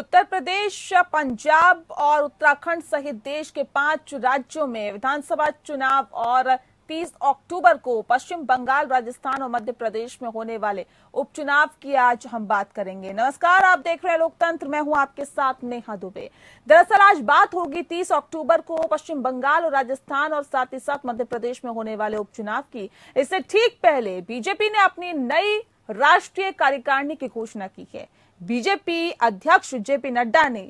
उत्तर प्रदेश, पंजाब और उत्तराखंड सहित देश के 5 राज्यों में विधानसभा चुनाव और 30 अक्टूबर को पश्चिम बंगाल, राजस्थान और मध्य प्रदेश में होने वाले उपचुनाव की आज हम बात करेंगे। नमस्कार, आप देख रहे हैं लोकतंत्र। मैं हूं आपके साथ नेहा दुबे। दरअसल आज बात होगी 30 अक्टूबर को पश्चिम बंगाल और राजस्थान और साथ ही साथ मध्य प्रदेश में होने वाले उपचुनाव की। इससे ठीक पहले बीजेपी ने अपनी नई राष्ट्रीय कार्यकारिणी की घोषणा की है। बीजेपी अध्यक्ष जेपी नड्डा ने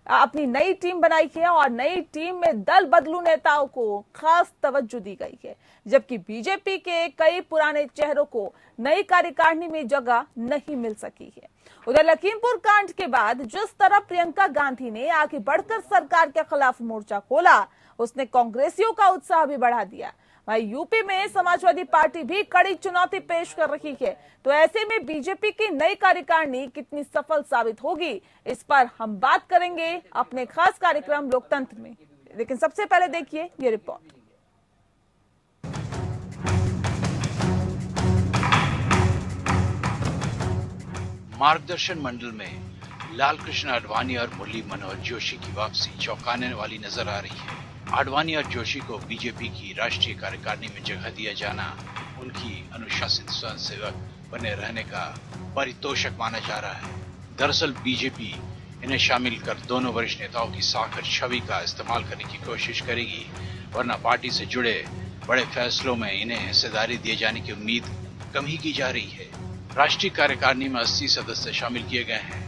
अपनी नई टीम बनाई है और नई टीम में दल बदलू नेताओं को खास तवज्जो दी गई है, जबकि बीजेपी के कई पुराने चेहरों को नई कार्यकारिणी में जगह नहीं मिल सकी है। उधर लखीमपुर कांड के बाद जिस तरह प्रियंका गांधी ने आगे बढ़कर सरकार के खिलाफ मोर्चा खोला, उसने कांग्रेसियों का उत्साह भी बढ़ा दिया। वहीं यूपी में समाजवादी पार्टी भी कड़ी चुनौती पेश कर रही है। तो ऐसे में बीजेपी की नई कार्यकारिणी कितनी सफल साबित होगी, इस पर हम बात करेंगे अपने खास कार्यक्रम लोकतंत्र में। लेकिन सबसे पहले देखिए ये रिपोर्ट। मार्गदर्शन मंडल में लालकृष्ण आडवाणी और मुरली मनोहर जोशी की वापसी चौंकाने वाली नजर आ रही है। आडवाणी और जोशी को बीजेपी की राष्ट्रीय कार्यकारिणी में जगह दिया जाना उनकी अनुशासित स्वयंसेवक बने रहने का पारितोषिक माना जा रहा है। दरअसल बीजेपी इन्हें शामिल कर दोनों वरिष्ठ नेताओं की साख छवि का इस्तेमाल करने की कोशिश करेगी, वरना पार्टी से जुड़े बड़े फैसलों में इन्हें हिस्सेदारी दिए जाने की उम्मीद कम ही की जा रही है। राष्ट्रीय कार्यकारिणी में 80 सदस्य शामिल किए गए हैं,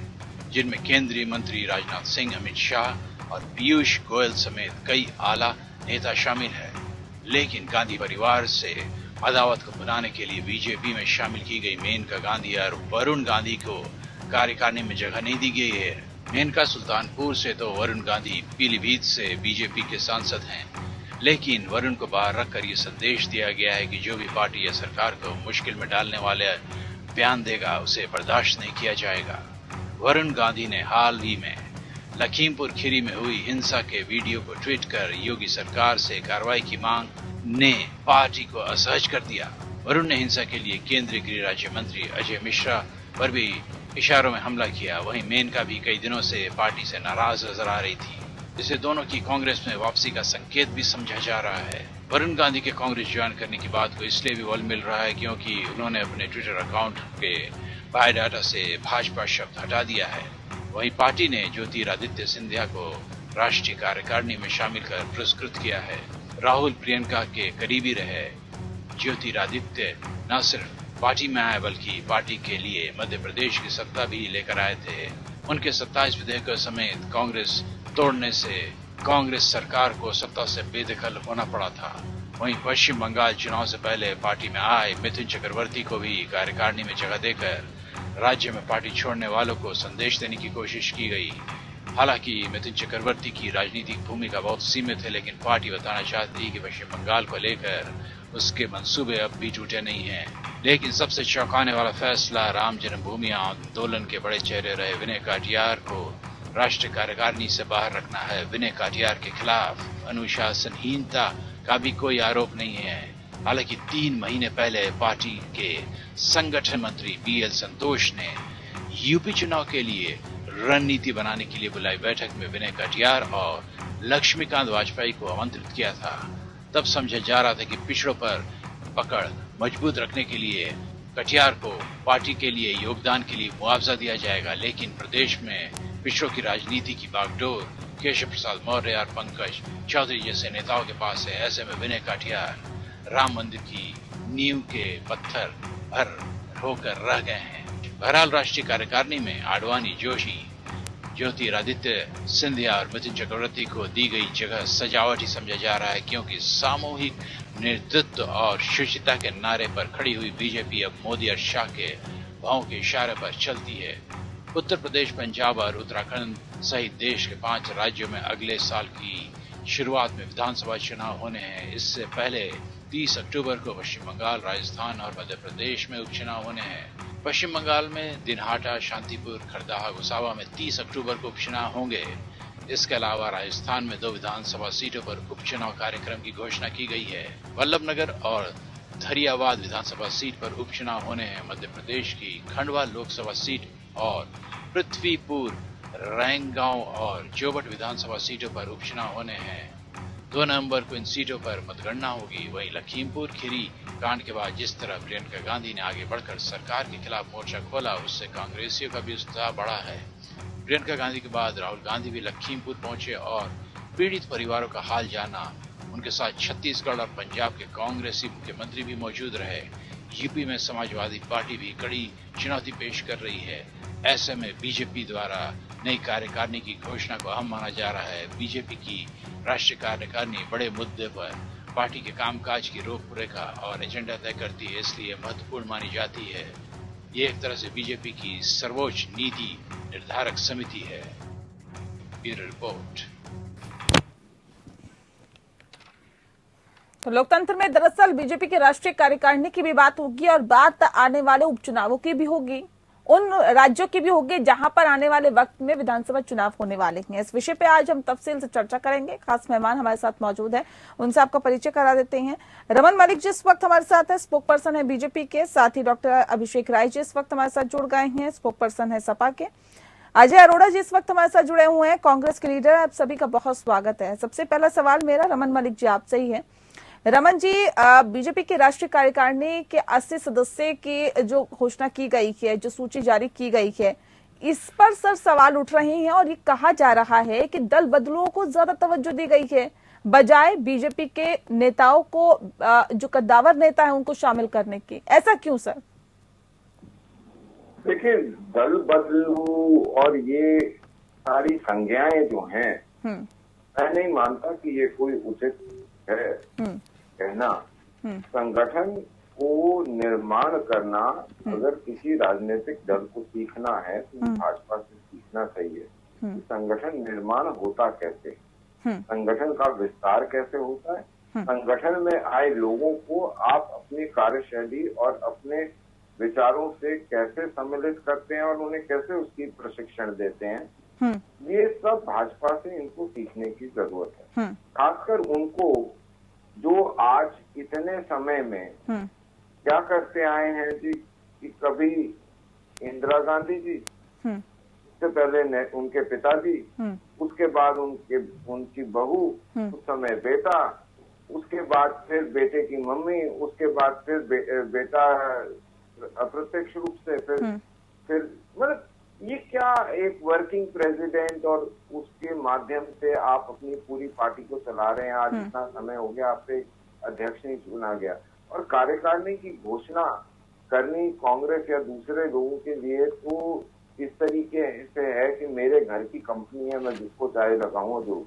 जिनमें केंद्रीय मंत्री राजनाथ सिंह, अमित शाह और पीयूष गोयल समेत कई आला नेता शामिल हैं। लेकिन गांधी परिवार से अदावत को बनाने के लिए बीजेपी में शामिल की गई मेनका गांधी और वरुण गांधी को कार्यकारिणी में जगह नहीं दी गई है। मेनका सुल्तानपुर से तो वरुण गांधी पीलीभीत से बीजेपी के सांसद हैं, लेकिन वरुण को बाहर रखकर ये संदेश दिया गया है कि जो भी पार्टी या सरकार को मुश्किल में डालने वाले बयान देगा उसे बर्दाश्त नहीं किया जाएगा। वरुण गांधी ने हाल ही में लखीमपुर खीरी में हुई हिंसा के वीडियो को ट्वीट कर योगी सरकार से कार्रवाई की मांग ने पार्टी को असहज कर दिया। वरुण ने हिंसा के लिए केंद्रीय गृह राज्य मंत्री अजय मिश्रा पर भी इशारों में हमला किया। वहीं मेनका भी कई दिनों से पार्टी से नाराज नजर आ रही थी, जिसे दोनों की कांग्रेस में वापसी का संकेत भी समझा जा रहा है। वरुण गांधी के कांग्रेस ज्वाइन करने की बात को इसलिए भी बल मिल रहा है क्योंकि उन्होंने अपने ट्विटर अकाउंट के बायोडाटा से भाजपा शब्द हटा दिया है। वहीं पार्टी ने ज्योतिरादित्य सिंधिया को राष्ट्रीय कार्यकारिणी में शामिल कर पुरस्कृत किया है। राहुल प्रियंका के करीबी रहे ज्योतिरादित्य न सिर्फ पार्टी में आए बल्कि पार्टी के लिए मध्य प्रदेश की सत्ता भी लेकर आए थे। उनके 27 विधेयकों समेत कांग्रेस तोड़ने से कांग्रेस सरकार को सत्ता से बेदखल होना पड़ा था। वहीं पश्चिम बंगाल चुनाव से पहले पार्टी में आए मिथुन चक्रवर्ती को भी कार्यकारिणी में जगह देकर राज्य में पार्टी छोड़ने वालों को संदेश देने की कोशिश की गई। हालांकि मिथुन चक्रवर्ती की राजनीतिक भूमिका बहुत सीमित है, लेकिन पार्टी बताना चाहती है कि पश्चिम बंगाल को लेकर उसके मंसूबे अब भी टूटे नहीं हैं। लेकिन सबसे चौंकाने वाला फैसला राम जन्मभूमि आंदोलन के बड़े चेहरे रहे विनय काटियार को राष्ट्रीय कार्यकारिणी से बाहर रखना है। विनय काटियार के खिलाफ अनुशासनहीनता का भी कोई आरोप नहीं है। हालांकि 3 महीने पहले पार्टी के संगठन मंत्री बीएल संतोष ने यूपी चुनाव के लिए रणनीति बनाने के लिए बुलाई बैठक में विनय कटियार और लक्ष्मीकांत वाजपेयी को आमंत्रित किया था। तब समझा जा रहा था कि पिछड़ों पर पकड़ मजबूत रखने के लिए कटियार को पार्टी के लिए योगदान के लिए मुआवजा दिया जाएगा, लेकिन प्रदेश में पिछड़ों की राजनीति की बागडोर केशव प्रसाद मौर्य और पंकज चौधरी जैसे नेताओं के पास है। ऐसे में विनय कटियार राम मंदिर की नींव के पत्थर भर होकर रह गए हैं। बहरहाल राष्ट्रीय कार्यकारिणी में आडवाणी, जोशी, ज्योतिरादित्य सिंधिया और मिथुन चक्रवर्ती को दी गई जगह सजावट ही समझा जा रहा है, क्योंकि सामूहिक नेतृत्व और शुचिता के नारे पर खड़ी हुई बीजेपी अब मोदी और शाह के भावों के इशारे पर चलती है। उत्तर प्रदेश, पंजाब और उत्तराखंड सहित देश के 5 राज्यों में अगले साल की शुरुआत में विधानसभा चुनाव होने हैं। इससे पहले 30 अक्टूबर को पश्चिम बंगाल, राजस्थान और मध्य प्रदेश में उपचुनाव होने हैं। पश्चिम बंगाल में दिनहाटा, शांतिपुर, खरदाहा, गोसावा में 30 अक्टूबर को उपचुनाव होंगे। इसके अलावा राजस्थान में 2 विधानसभा सीटों पर उपचुनाव कार्यक्रम की घोषणा की गई है। वल्लभनगर और धरियावाद विधानसभा सीट पर उपचुनाव होने हैं। मध्य प्रदेश की खंडवा लोकसभा सीट और पृथ्वीपुर रैंगांव और जोबट विधानसभा सीटों पर उपचुनाव होने हैं। 2 नवंबर को इन सीटों पर मतगणना होगी। वहीं लखीमपुर खीरी कांड के बाद जिस तरह प्रियंका गांधी ने आगे बढ़कर सरकार के खिलाफ मोर्चा खोला, उससे कांग्रेसियों का भी उत्साह बढ़ा है। प्रियंका गांधी के बाद राहुल गांधी भी लखीमपुर पहुंचे और पीड़ित परिवारों का हाल जाना। उनके साथ छत्तीसगढ़ और पंजाब के कांग्रेसी मुख्यमंत्री भी मौजूद रहे। यूपी में समाजवादी पार्टी भी कड़ी चुनौती पेश कर रही है। ऐसे में बीजेपी द्वारा नई कार्यकारिणी की घोषणा को अहम माना जा रहा है। बीजेपी की राष्ट्रीय कार्यकारिणी बड़े मुद्दे पर पार्टी के कामकाज की रूपरेखा और एजेंडा तय करती है, इसलिए महत्वपूर्ण मानी जाती है। ये एक तरह से बीजेपी की सर्वोच्च नीति निर्धारक समिति है। Bureau report. तो लोकतंत्र में दरअसल बीजेपी के राष्ट्रीय कार्यकारिणी की भी बात होगी और बात आने वाले उपचुनावों की भी होगी, उन राज्यों की भी होगी जहां पर आने वाले वक्त में विधानसभा चुनाव होने वाले हैं। इस विषय पे आज हम तफसील से चर्चा करेंगे। खास मेहमान हमारे साथ मौजूद है, उनसे आपका परिचय करा देते हैं। रमन मलिक जी इस वक्त हमारे साथ है, स्पोक पर्सन है बीजेपी के। साथ ही डॉक्टर अभिषेक राय जी इस वक्त हमारे साथ जुड़ गए हैं, स्पोक पर्सन है सपा के। अजय अरोड़ा जी इस वक्त हमारे साथ जुड़े हुए हैं, कांग्रेस के लीडर। आप सभी का बहुत स्वागत है। सबसे पहला सवाल मेरा रमन मलिक जी आपसे ही है। रमन जी, बीजेपी की राष्ट्रीय कार्यकारिणी के 80 सदस्य की जो घोषणा की गई है, जो सूची जारी की गई है, इस पर सर सवाल उठ रहे हैं और ये कहा जा रहा है कि दल बदलुओं को ज्यादा तवज्जो दी गई है बजाय बीजेपी के नेताओं को, जो कद्दावर नेता है उनको शामिल करने की। ऐसा क्यों सर? देखिए, दल बदलू और ये सारी संज्ञाएं जो हैं, मैं नहीं मानता कि ये कोई उचित है कहना। संगठन को निर्माण करना अगर किसी राजनीतिक दल को सीखना है तो भाजपा से सीखना चाहिए कि संगठन निर्माण होता कैसे, संगठन का विस्तार कैसे होता है, संगठन में आए लोगों को आप अपनी कार्यशैली और अपने विचारों से कैसे सम्मिलित करते हैं और उन्हें कैसे उसकी प्रशिक्षण देते हैं। ये सब भाजपा से इनको सीखने की जरूरत है। खासकर उनको जो आज इतने समय में क्या करते आए हैं जी, कि कभी इंदिरा गांधी जी, उससे पहले उनके पिताजी, उसके बाद उनकी बहू, उस समय बेटा, उसके बाद फिर बेटे की मम्मी, उसके बाद फिर बेटा अप्रत्यक्ष रूप से, फिर मतलब ये क्या एक वर्किंग प्रेसिडेंट और उसके माध्यम से आप अपनी पूरी पार्टी को चला रहे हैं। आज इतना समय हो गया, आपसे अध्यक्ष नहीं चुना गया और कार्यकारिणी की घोषणा करनी कांग्रेस या दूसरे लोगों के लिए तो इस तरीके से है कि मेरे घर की कंपनी है, मैं जिसको चाहे लगाऊं। जो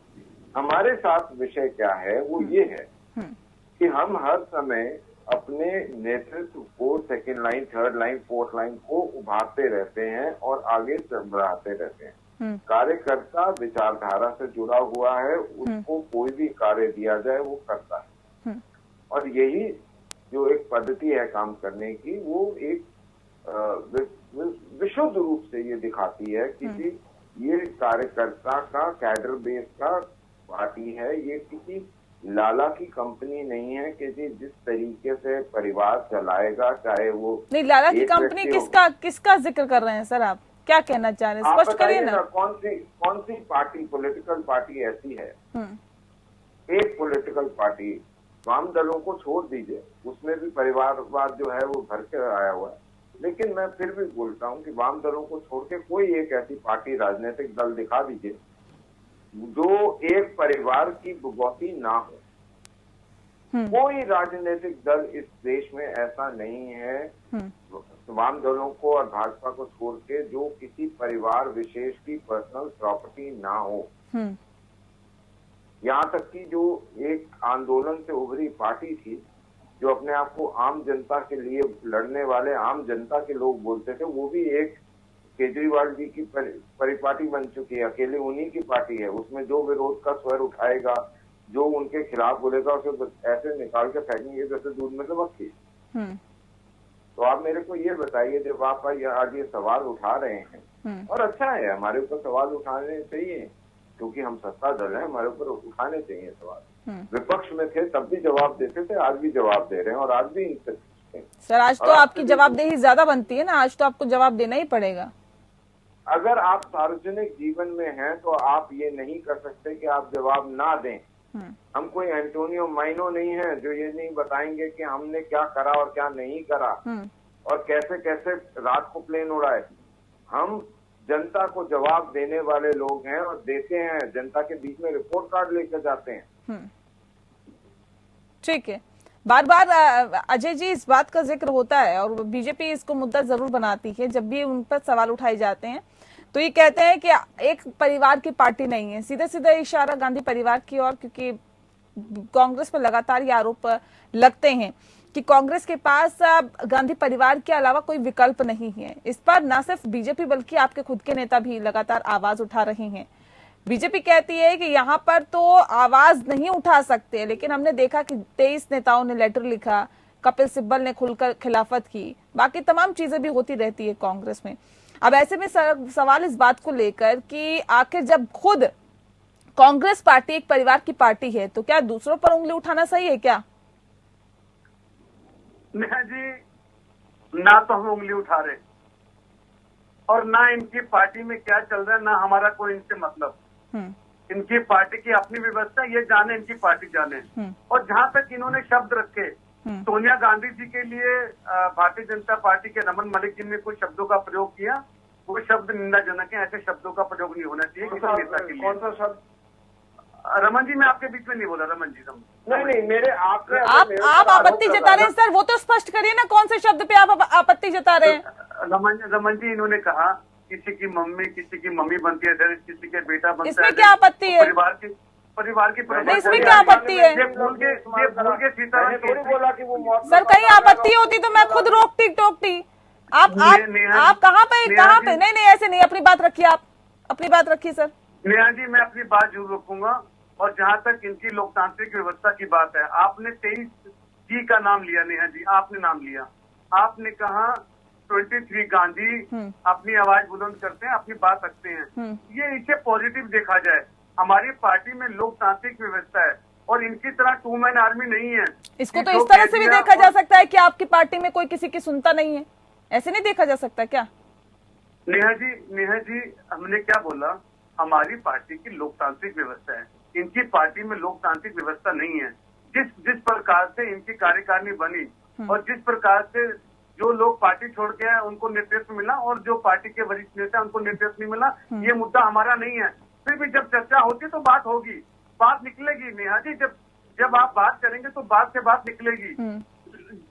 हमारे साथ विषय क्या है वो ये है कि हम हर समय अपने नेतृत्व को second line, third line, fourth line को उभारते रहते हैं और आगे बढ़ाते रहते हैं। कार्यकर्ता विचारधारा से जुड़ा हुआ है, उसको कोई भी कार्य दिया जाए वो करता है और यही जो एक पद्धति है काम करने की, वो एक विशुद्ध रूप से ये दिखाती है कि ये कार्यकर्ता का कैडर बेस का पार्टी है। ये किसी लाला की कंपनी नहीं है कि जी जिस तरीके से परिवार चलाएगा, चाहे वो नहीं। लाला की कंपनी किसका जिक्र कर रहे हैं सर? आप क्या कहना चाह रहे हैं, स्पष्ट करिए ना। कौन सी पार्टी, पॉलिटिकल पार्टी ऐसी है? एक पॉलिटिकल पार्टी, वाम दलों को छोड़ दीजिए, उसमें भी परिवारवाद जो है वो भर के आया हुआ है। लेकिन मैं फिर भी बोलता हूँ कि वाम दलों को छोड़ के कोई एक ऐसी पार्टी, राजनीतिक दल दिखा दीजिए जो एक परिवार की भुगौती ना हो। कोई राजनीतिक दल इस देश में ऐसा नहीं है, वाम दलों को और भाजपा को छोड़ के, जो किसी परिवार विशेष की पर्सनल प्रॉपर्टी ना हो। यहाँ तक कि जो एक आंदोलन से उभरी पार्टी थी, जो अपने आप को आम जनता के लिए लड़ने वाले आम जनता के लोग बोलते थे, वो भी एक केजरीवाल जी की परिपाटी बन चुकी है। अकेले उन्हीं की पार्टी है। उसमें जो विरोध का स्वर उठाएगा, जो उनके खिलाफ बोलेगा, उसे ऐसे निकाल के फेंकेंगे जैसे दूध में से मक्खी। तो आप मेरे को ये बताइए, जब आप आज ये सवाल उठा रहे हैं, और अच्छा है, हमारे ऊपर सवाल उठाने चाहिए क्योंकि हम सत्ता दल हैं, हमारे ऊपर उठाने चाहिए सवाल। विपक्ष में थे तब भी जवाब देते थे, आज भी जवाब दे रहे हैं और आज भी इनसे सर आज तो आपकी जवाबदेही ज्यादा बनती है ना, आज तो आपको जवाब देना ही पड़ेगा। अगर आप सार्वजनिक जीवन में हैं तो आप ये नहीं कर सकते कि आप जवाब ना दें। हम कोई एंटोनियो माइनो नहीं है जो ये नहीं बताएंगे कि हमने क्या करा और क्या नहीं करा और कैसे कैसे रात को प्लेन उड़ाए। हम जनता को जवाब देने वाले लोग हैं और देते हैं, जनता के बीच में रिपोर्ट कार्ड लेकर जाते हैं। ठीक है, बार बार अजय जी इस बात का जिक्र होता है और बीजेपी इसको मुद्दा जरूर बनाती है जब भी उन पर सवाल उठाए जाते हैं, तो ये कहते हैं कि एक परिवार की पार्टी नहीं है। सीधे सीधे इशारा गांधी परिवार की ओर, क्योंकि कांग्रेस पर लगातार ये आरोप लगते हैं कि कांग्रेस के पास गांधी परिवार के अलावा कोई विकल्प नहीं है। इस पर न सिर्फ बीजेपी बल्कि आपके खुद के नेता भी लगातार आवाज उठा रहे हैं। बीजेपी कहती है कि यहाँ पर तो आवाज नहीं उठा सकते, लेकिन हमने देखा कि 23 नेताओं ने लेटर लिखा, कपिल सिब्बल ने खुलकर खिलाफत की, बाकी तमाम चीजें भी होती रहती है कांग्रेस में। अब ऐसे में सवाल इस बात को लेकर कि आखिर जब खुद कांग्रेस पार्टी एक परिवार की पार्टी है तो क्या दूसरों पर उंगली उठाना सही है क्या? नेहा जी, ना तो हम उंगली उठा रहे और ना इनकी पार्टी में क्या चल रहा है, ना हमारा कोई इनसे मतलब। इनकी पार्टी की अपनी व्यवस्था, ये जाने, इनकी पार्टी जाने। और जहां तक इन्होंने शब्द रखे, सोनिया गांधी जी के लिए भारतीय जनता पार्टी के रमन मलिक जी ने कुछ शब्दों का प्रयोग किया, वो शब्द निंदाजनक है। ऐसे शब्दों का प्रयोग नहीं होना चाहिए किसी नेता के लिए। कौन सा शब्द? रमन जी, मैं आपके बीच में नहीं बोला। रमन जी, नहीं, मेरे आप आपत्ति जता रहे हैं सर, वो तो स्पष्ट करिए ना, कौन से शब्द पे आप आपत्ति जता रहे हैं? रमन जी, इन्होंने कहा किसी की मम्मी बनती है, किसी के बेटा बनता है। इसमें क्या आपत्ति है? परिवार की इसमें क्या आपत्ति है? ये भूल के सीताराम थोड़ी बोला कि वो मौत सर, कहीं आपत्ति होती तो मैं खुद रोकती टोकती। आप कहाँ पे? नहीं, ऐसे नहीं, अपनी बात रखिए, आप अपनी बात रखिए सर। नेहा जी, मैं अपनी बात जरूर रखूंगा। और जहां तक इनकी लोकतांत्रिक व्यवस्था की बात है, आपने 23 जी का नाम लिया। नेहा जी, आपने नाम लिया, आपने कहा 23 गांधी अपनी आवाज बुलंद करते हैं, अपनी बात रखते हैं। ये इसे पॉजिटिव देखा जाए। हमारी पार्टी में लोकतांत्रिक व्यवस्था है और इनकी तरह 2 मैन आर्मी नहीं है। इसको तो इस तरह से भी देखा जा सकता है कि आपकी पार्टी में कोई किसी की सुनता नहीं है, ऐसे नहीं देखा जा सकता क्या? नेहा जी, हमने क्या बोला? हमारी पार्टी की लोकतांत्रिक व्यवस्था है, इनकी पार्टी में लोकतांत्रिक व्यवस्था नहीं है। जिस प्रकार से इनकी कार्यकारिणी बनी और जिस प्रकार से जो लोग पार्टी छोड़ के आए उनको नेतृत्व मिला और जो पार्टी के वरिष्ठ नेता उनको नेतृत्व नहीं मिला, ये मुद्दा हमारा नहीं है। फिर भी जब चर्चा होती तो बात होगी, बात निकलेगी। नेहा जी, जब आप बात करेंगे तो बात से बात निकलेगी।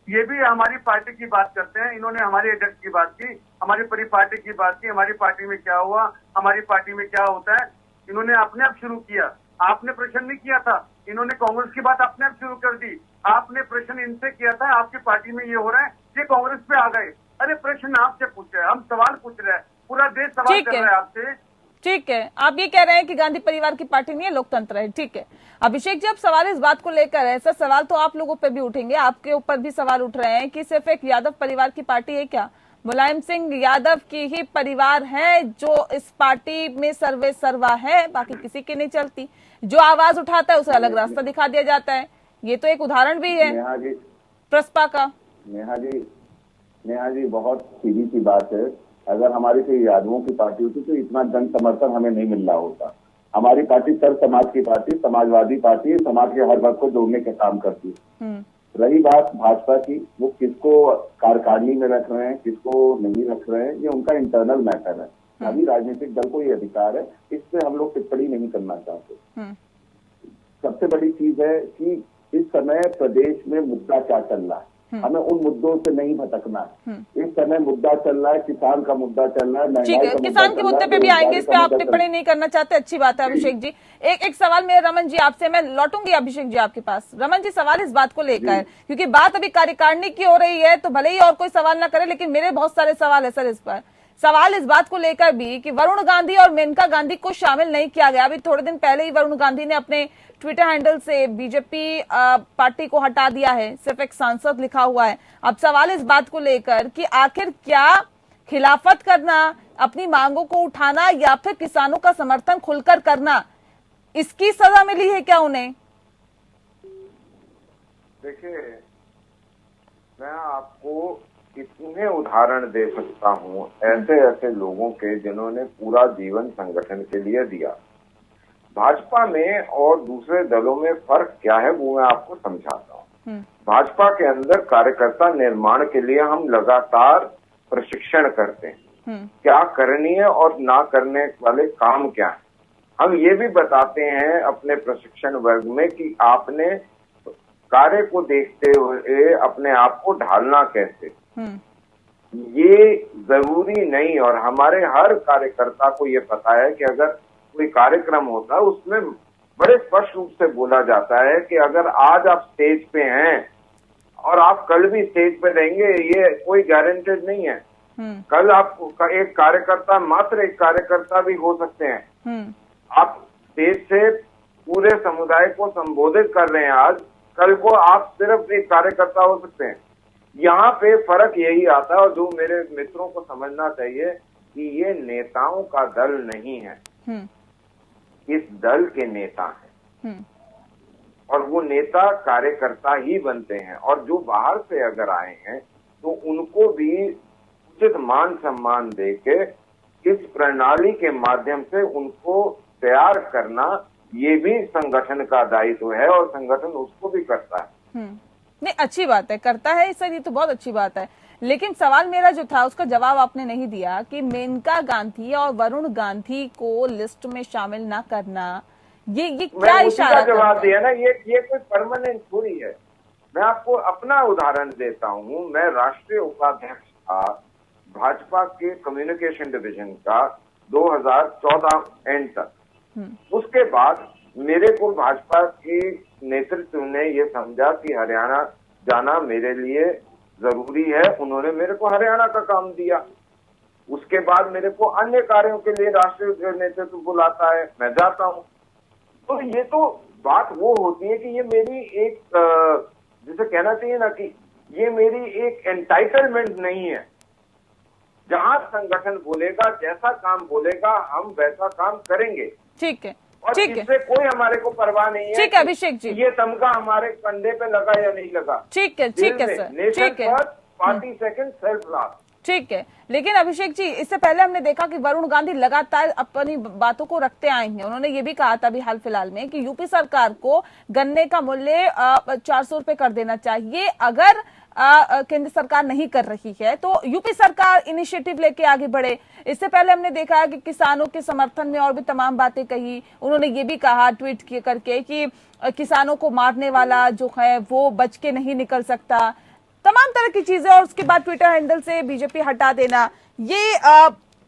ये भी हमारी पार्टी की बात करते हैं, इन्होंने हमारे अध्यक्ष की बात की, हमारी पूरी पार्टी की बात की, हमारी पार्टी में क्या हुआ, हमारी पार्टी में क्या होता है। इन्होंने अपने आप शुरू किया, आपने प्रश्न नहीं किया था। इन्होंने कांग्रेस की बात अपने आप शुरू कर दी, आपने प्रश्न इनसे किया था, आपकी पार्टी में ये हो रहा है, ये कांग्रेस पे आ गए। अरे प्रश्न आपसे पूछ रहे हैं, हम सवाल पूछ रहे हैं, पूरा देश सवाल कर रहा है आपसे। ठीक है, आप ये कह रहे हैं कि गांधी परिवार की पार्टी नहीं है, लोकतंत्र है। ठीक है, अभिषेक जी, अब सवाल इस बात को लेकर है, सर सवाल तो आप लोगों पे भी उठेंगे, आपके ऊपर भी सवाल उठ रहे हैं कि सिर्फ एक यादव परिवार की पार्टी है क्या? मुलायम सिंह यादव की ही परिवार है जो इस पार्टी में सर्वे सर्वा है, बाकी किसी की नहीं चलती। जो आवाज उठाता है उसे अलग रास्ता दिखा दिया जाता है। ये तो एक उदाहरण भी है प्रसपा का। नेहा जी, बहुत सीधी सी बात है। अगर हमारी कोई यादवों की पार्टी होती तो इतना जन समर्थन हमें नहीं मिल रहा होता। हमारी पार्टी सर्व समाज की पार्टी, समाजवादी पार्टी है, समाज के हर वर्ग को जोड़ने का काम करती है। रही बात भाजपा की, वो किसको कार्यकारिणी में रख रहे हैं, किसको नहीं रख रहे हैं, ये उनका इंटरनल मैटर है। सभी राजनीतिक दल को ये अधिकार है, इस पे हम लोग टिप्पणी नहीं करना चाहते। सबसे बड़ी चीज है कि इस समय प्रदेश में मुद्दा क्या चल रहा है, हमें उन मुद्दों से नहीं भटकना है। इस समय मुद्दा चल रहा है, किसान का मुद्दा चल रहा है, ठीक है, किसान के मुद्दे पे भी आएंगे, इस पे आप टिप्पणी नहीं करना चाहते, अच्छी बात है। अभिषेक जी, एक सवाल मेरे रमन जी आपसे, मैं लौटूंगी अभिषेक जी आपके पास। रमन जी, सवाल इस बात को लेकर, क्योंकि बात अभी कार्यकारिणी की हो रही है तो भले ही और कोई सवाल ना करे, लेकिन मेरे बहुत सारे सवाल है सर इस पर। सवाल इस बात को लेकर भी कि वरुण गांधी और मेनका गांधी को शामिल नहीं किया गया। अभी थोड़े दिन पहले ही वरुण गांधी ने अपने ट्विटर हैंडल से बीजेपी पार्टी को हटा दिया है, सिर्फ एक सांसद लिखा हुआ है। अब सवाल इस बात को लेकर कि आखिर क्या खिलाफत करना, अपनी मांगों को उठाना या फिर किसानों का समर्थन खुलकर करना, इसकी सजा मिली है क्या उन्हें? देखिए, मैं आपको इतने उदाहरण दे सकता हूँ ऐसे ऐसे लोगों के जिन्होंने पूरा जीवन संगठन के लिए दिया। भाजपा में और दूसरे दलों में फर्क क्या है वो मैं आपको समझाता हूँ। भाजपा के अंदर कार्यकर्ता निर्माण के लिए हम लगातार प्रशिक्षण करते हैं, क्या करनीय और ना करने वाले काम क्या है। हम ये भी बताते हैं अपने प्रशिक्षण वर्ग में कि आपने कार्य को देखते हुए अपने आप को ढालना कैसे, ये जरूरी नहीं। और हमारे हर कार्यकर्ता को ये पता है कि अगर कोई कार्यक्रम होता है उसमें बड़े स्पष्ट रूप से बोला जाता है कि अगर आज आप स्टेज पे हैं और आप कल भी स्टेज पे रहेंगे, ये कोई गारंटेड नहीं है। कल आप एक कार्यकर्ता, मात्र एक कार्यकर्ता भी हो सकते हैं। आप स्टेज से पूरे समुदाय को संबोधित कर रहे हैं आज, कल को आप सिर्फ एक कार्यकर्ता हो सकते हैं। यहाँ पे फर्क यही आता है, और जो मेरे मित्रों को समझना चाहिए कि ये नेताओं का दल नहीं है, इस दल के नेता हैं और वो नेता कार्यकर्ता ही बनते हैं। और जो बाहर से अगर आए हैं तो उनको भी उचित मान सम्मान देके इस प्रणाली के माध्यम से उनको तैयार करना, ये भी संगठन का दायित्व है और संगठन उसको भी करता है। नहीं, अच्छी बात है, करता है सर, ये तो बहुत अच्छी बात है। लेकिन सवाल मेरा जो था उसका जवाब आपने नहीं दिया कि मेनका गांधी और वरुण गांधी को लिस्ट में शामिल ना करना, ये क्या इशारा का जवाब दिया ना, ये कोई परमानेंट थोड़ी है। मैं आपको अपना उदाहरण देता हूँ। मैं राष्ट्रीय उपाध्यक्ष था भाजपा के कम्युनिकेशन डिवीजन का 2014 एंड तक। उसके बाद मेरे को भाजपा के नेतृत्व ने ये समझा कि हरियाणा जाना मेरे लिए जरूरी है, उन्होंने मेरे को हरियाणा का काम दिया। उसके बाद मेरे को अन्य कार्यों के लिए राष्ट्रीय नेतृत्व बुलाता है, मैं जाता हूँ। तो ये तो बात वो होती है कि ये मेरी एक जिसे कहना चाहिए ना कि ये मेरी एक एंटाइटलमेंट नहीं है। जहां संगठन बोलेगा, जैसा काम बोलेगा, हम वैसा काम करेंगे। ठीक है, और ठीक है, इससे कोई हमारे को परवाह नहीं है। ठीक है अभिषेक जी, ये तमगा हमारे कंधे पे लगा या नहीं लगा। ठीक है, ठीक है सर, ठीक है। Party second, self last. ठीक है, लेकिन अभिषेक जी, इससे पहले हमने देखा कि वरुण गांधी लगातार अपनी बातों को रखते आए हैं। उन्होंने ये भी कहा था अभी हाल फिलहाल में कि यूपी सरकार को गन्ने का मूल्य 400 रुपए कर देना चाहिए। अगर केंद्र सरकार नहीं कर रही है तो यूपी सरकार इनिशिएटिव लेके आगे बढ़े। इससे पहले हमने देखा है कि किसानों के समर्थन में और भी तमाम बातें कही। उन्होंने ये भी कहा ट्वीट करके कि किसानों को मारने वाला जो है वो बच के नहीं निकल सकता, तमाम तरह की चीजें। और उसके बाद ट्विटर हैंडल से बीजेपी हटा देना। ये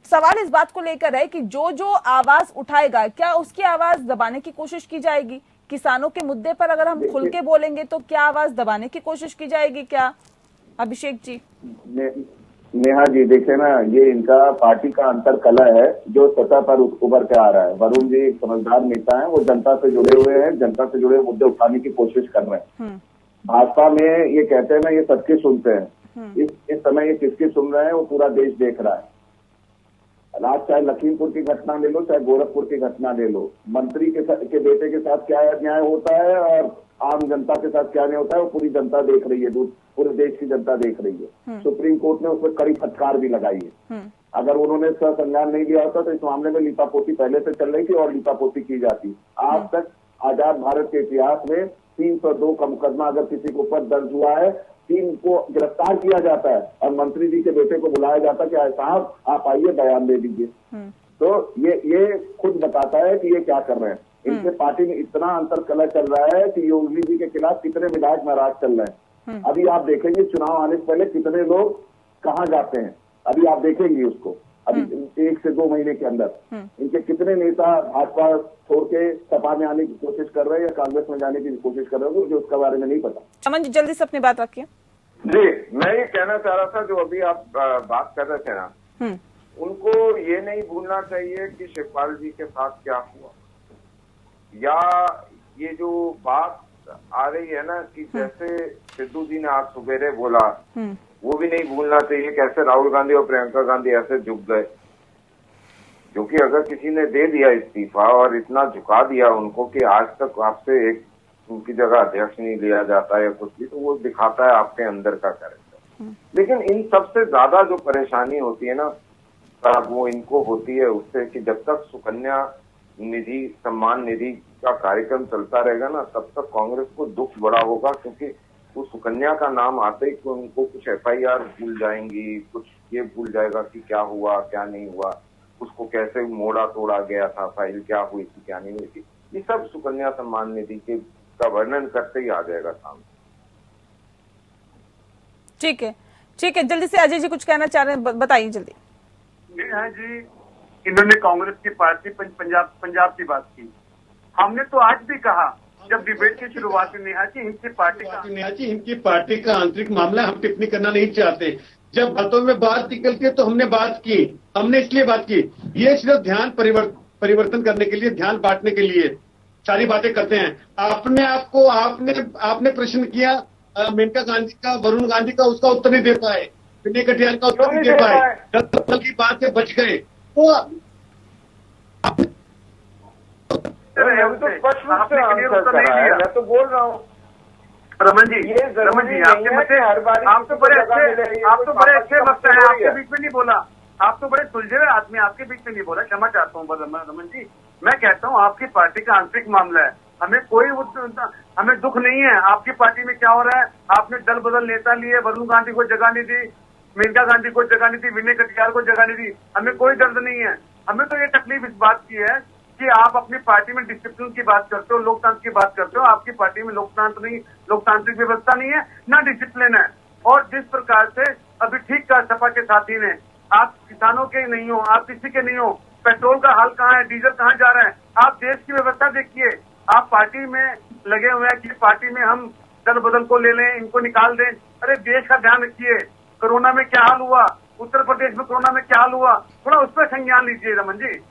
सवाल इस बात को लेकर है कि जो जो आवाज उठाएगा, क्या उसकी आवाज दबाने की कोशिश की जाएगी? किसानों के मुद्दे पर अगर हम खुल के बोलेंगे तो क्या आवाज दबाने की कोशिश की जाएगी क्या, अभिषेक जी? नेहा जी, देखिए ना, ये इनका पार्टी का अंतर कला है जो सतह पर उभर के आ रहा है। वरुण जी एक समझदार नेता है, वो जनता से जुड़े हुए हैं, जनता से जुड़े मुद्दे उठाने की कोशिश कर रहे हैं। भाजपा में ये कहते हैं ना, ये सबके सुनते हैं। इस समय ये किसकी सुन रहे हैं वो पूरा देश देख रहा है। आज चाहे लखीमपुर की घटना ले लो, चाहे गोरखपुर की घटना ले लो, मंत्री के बेटे के साथ क्या न्याय होता है और आम जनता के साथ क्या न्याय होता है वो पूरी जनता देख रही है, पूरे देश की जनता देख रही है। सुप्रीम कोर्ट ने उसमें कड़ी फटकार भी लगाई है। अगर उन्होंने संज्ञान नहीं लिया होता तो इस मामले में लीपापोती पहले से चल रही थी और लीपापोती की जाती। आज तक आजाद भारत के इतिहास में 302 का मुकदमा अगर किसी के ऊपर दर्ज हुआ है, 3 को गिरफ्तार किया जाता है और मंत्री जी के बेटे को बुलाया जाता है कि साहब आप आइए बयान दे दीजिए। तो ये खुद बताता है कि ये क्या कर रहे हैं। इनके पार्टी में इतना अंतर कलह चल रहा है कि योगी जी के खिलाफ कितने विधायक नाराज चल रहे हैं। अभी आप देखेंगे चुनाव आने से पहले कितने लोग कहाँ जाते हैं, अभी आप देखेंगे उसको। अभी 1 से 2 महीने के अंदर इनके कितने नेता भाजपा छोड़ के सपा में आने की कोशिश कर रहे हैं या कांग्रेस में जाने की कोशिश कर रहे हैं, मुझे उसके बारे में नहीं पता। चमन जी जल्दी से अपनी बात रखिए। जी, मैं ये कहना चाह रहा था, जो अभी आप बात कर रहे थे ना, उनको ये नहीं भूलना चाहिए कि शिवपाल जी के साथ क्या हुआ, या ये जो बात आ रही है ना कि जैसे सिद्धू जी ने आज सवेरे बोला, वो भी नहीं भूलना चाहिए कैसे राहुल गांधी और प्रियंका गांधी ऐसे झुक गए। क्योंकि अगर किसी ने दे दिया इस्तीफा और इतना झुका दिया उनको कि आज तक आपसे एक उनकी जगह अध्यक्ष नहीं लिया जाता है या कुछ भी, तो वो दिखाता है आपके अंदर का कैरेक्टर। लेकिन इन सबसे ज्यादा जो परेशानी होती है ना वो इनको होती है उससे कि जब तक सुकन्या निधि सम्मान निधि का कार्यक्रम चलता रहेगा ना तब तक कांग्रेस को दुख बड़ा होगा, क्योंकि वो सुकन्या का नाम आते ही उनको कुछ एफआईआर भूल जाएंगी, कुछ ये भूल जाएगा कि क्या हुआ क्या नहीं हुआ, उसको कैसे मोड़ा तोड़ा गया था, फाइल क्या हुई थी क्या नहीं हुई थी, ये सब सुकन्या सम्मान निधि के का वर्णन करते ही आ जाएगा सामने। ठीक है, जल्दी से अजय जी कुछ कहना चाह रहे हैं, बताइए जल्दी। नेहा जी, इन्होंने कांग्रेस की पार्टी पंजाब की बात की। हमने तो आज भी कहा जब डिबेट की शुरुआत हुई नेहा जी, इनकी पार्टी का आंतरिक मामला हम टिप्पणी करना नहीं चाहते। जब बातों में बात निकलती है तो हमने बात की, हमने इसलिए बात की। ये सिर्फ ध्यान परिवर्तन करने के लिए, ध्यान बांटने के लिए सारी बातें करते हैं। अपने आप को आपने प्रश्न किया मेनका गांधी का, वरुण गांधी का, उसका उत्तर नहीं दे पाए, विनय कटियार का उत्तर नहीं दे पाए, दल की बात से बच गए। तो स्पष्ट रूप से आंसर करा है, मैं तो बोल रहा हूँ रमन जी, आपके मुझे आप तो बड़े अच्छे वक्त हैं, आपके बीच में नहीं बोला, आप तो बड़े सुलझे हुए आदमी, आपके बीच में नहीं बोला, क्षमा चाहता हूँ रमन जी। मैं कहता हूँ आपकी पार्टी का आंतरिक मामला है, हमें दुख नहीं है आपकी पार्टी में क्या हो रहा है। आपने दल बदल नेता लिए, वरुण गांधी को जगह नहीं दी, मेनका गांधी को जगह नहीं दी, विनय कटियार को जगह नहीं दी, हमें कोई दर्द नहीं है। हमें तो ये तकलीफ इस बात की है कि आप अपनी पार्टी में डिसिप्लिन की बात करते हो, लोकतंत्र की बात करते हो, आपकी पार्टी में लोकतांत्रिक व्यवस्था नहीं है, ना डिसिप्लिन है। और जिस प्रकार से अभी ठीक कहा सपा के साथी ने, आप किसानों के नहीं हो, आप किसी के नहीं हो, पेट्रोल का हाल कहाँ है, डीजल कहाँ जा रहा है, आप देश की व्यवस्था देखिए। आप पार्टी में लगे हुए हैं कि पार्टी में हम दल बदल को ले लें, इनको निकाल दें। अरे देश का ध्यान रखिए, कोरोना में क्या हाल हुआ, उत्तर प्रदेश में कोरोना में क्या हाल हुआ, थोड़ा उस पर संज्ञान लीजिए रमन जी।